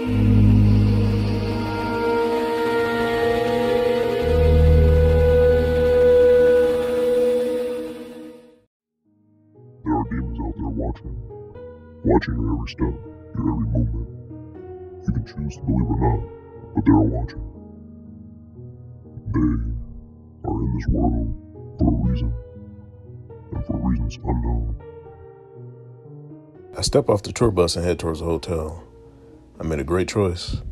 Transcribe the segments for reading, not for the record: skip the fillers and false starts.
There are demons out there watching your every step, your every movement. You can choose to believe or not, but they are watching. They are in this world for a reason, and for reasons unknown. I step off the tour bus and head towards the hotel. I made a great choice.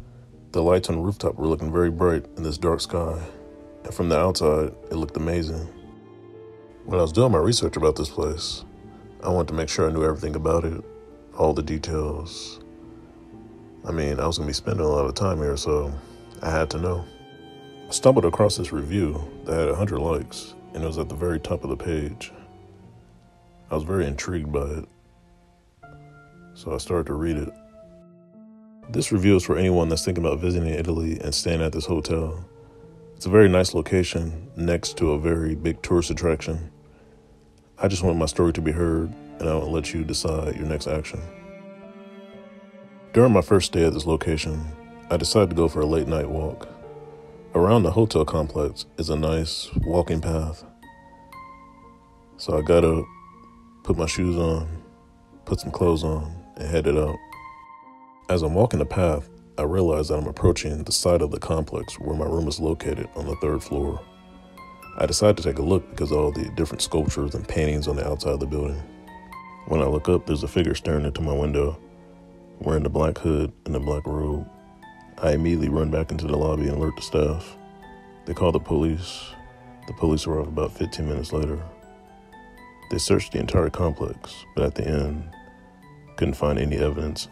The lights on the rooftop were looking very bright in this dark sky, and from the outside, it looked amazing. When I was doing my research about this place, I wanted to make sure I knew everything about it, all the details. I mean, I was going to be spending a lot of time here, so I had to know. I stumbled across this review that had 100 likes, and it was at the very top of the page. I was very intrigued by it, so I started to read it. This review is for anyone that's thinking about visiting Italy and staying at this hotel. It's a very nice location next to a very big tourist attraction. I just want my story to be heard, and I will let you decide your next action. During my first stay at this location, I decided to go for a late night walk. Around the hotel complex is a nice walking path. So I got up, put my shoes on, put some clothes on, and headed out. As I'm walking the path, I realize that I'm approaching the side of the complex where my room is located on the 3rd floor. I decided to take a look because of all the different sculptures and paintings on the outside of the building. When I look up, there's a figure staring into my window, wearing the black hood and the black robe. I immediately run back into the lobby and alert the staff. They call the police. The police arrive about 15 minutes later. They searched the entire complex, but at the end, couldn't find any evidence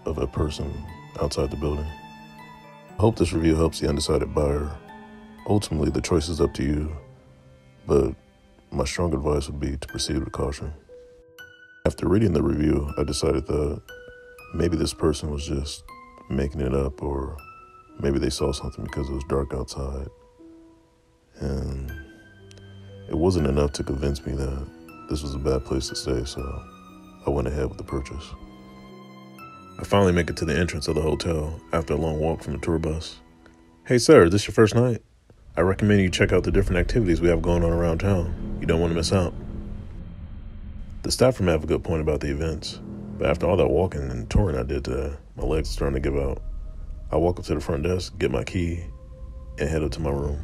of a person outside the building. I hope this review helps the undecided buyer. Ultimately, the choice is up to you, but my strong advice would be to proceed with caution. After reading the review, I decided that maybe this person was just making it up, or maybe they saw something because it was dark outside. And it wasn't enough to convince me that this was a bad place to stay, so I went ahead with the purchase. I finally make it to the entrance of the hotel after a long walk from the tour bus. Hey sir, is this your first night? I recommend you check out the different activities we have going on around town. You don't want to miss out. The staff room have a good point about the events, but after all that walking and touring I did today, my legs are starting to give out. I walk up to the front desk, get my key, and head up to my room.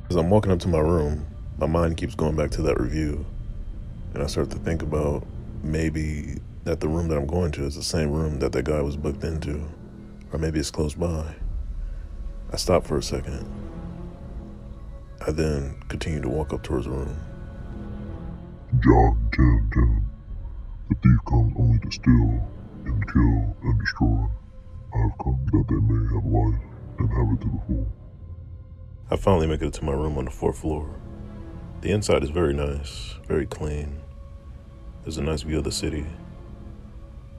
As I'm walking up to my room, my mind keeps going back to that review, and I start to think about maybe that the room that I'm going to is the same room that guy was booked into, or maybe it's close by. I stop for a second. I then continue to walk up towards the room. John 10:10. The thief comes only to steal and kill and destroy. I have come that they may have life and have it to the full. I finally make it to my room on the 4th floor. The inside is very nice, very clean. There's a nice view of the city.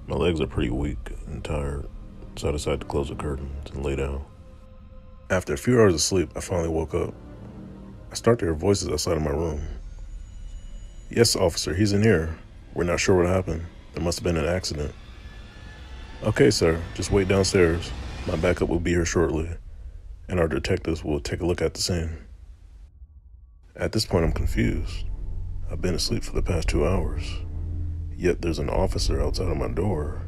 My legs are pretty weak and tired, so I decided to close the curtains and lay down. After a few hours of sleep, I finally woke up. I start to hear voices outside of my room. Yes, officer, he's in here. We're not sure what happened. There must have been an accident. Okay, sir, just wait downstairs. My backup will be here shortly, and our detectives will take a look at the scene. At this point, I'm confused. I've been asleep for the past 2 hours, yet there's an officer outside of my door,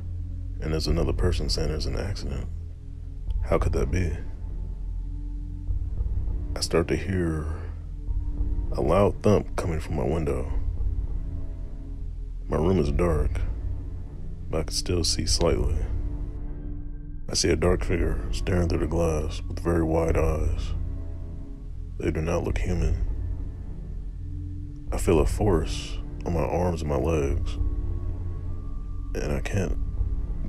and there's another person saying there's an accident. How could that be? I start to hear a loud thump coming from my window. My room is dark, but I can still see slightly. I see a dark figure staring through the glass with very wide eyes. They do not look human. I feel a force on my arms and my legs, and I can't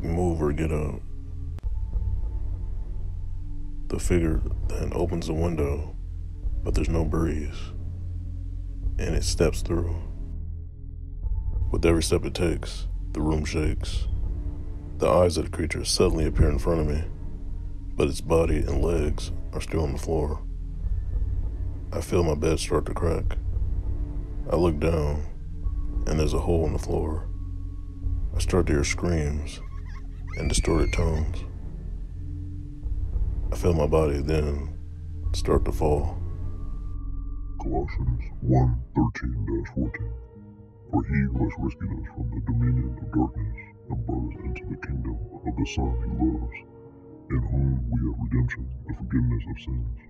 move or get up. The figure then opens the window, but there's no breeze, and it steps through. With every step it takes, the room shakes. The eyes of the creature suddenly appear in front of me, but its body and legs are still on the floor. I feel my bed start to crack. I look down, and there's a hole in the floor. I start to hear screams, and distorted tones. I feel my body then start to fall. Colossians 1:13-14. For he who has rescued us from the dominion of darkness and brought us into the kingdom of the Son he loves, in whom we have redemption, the forgiveness of sins.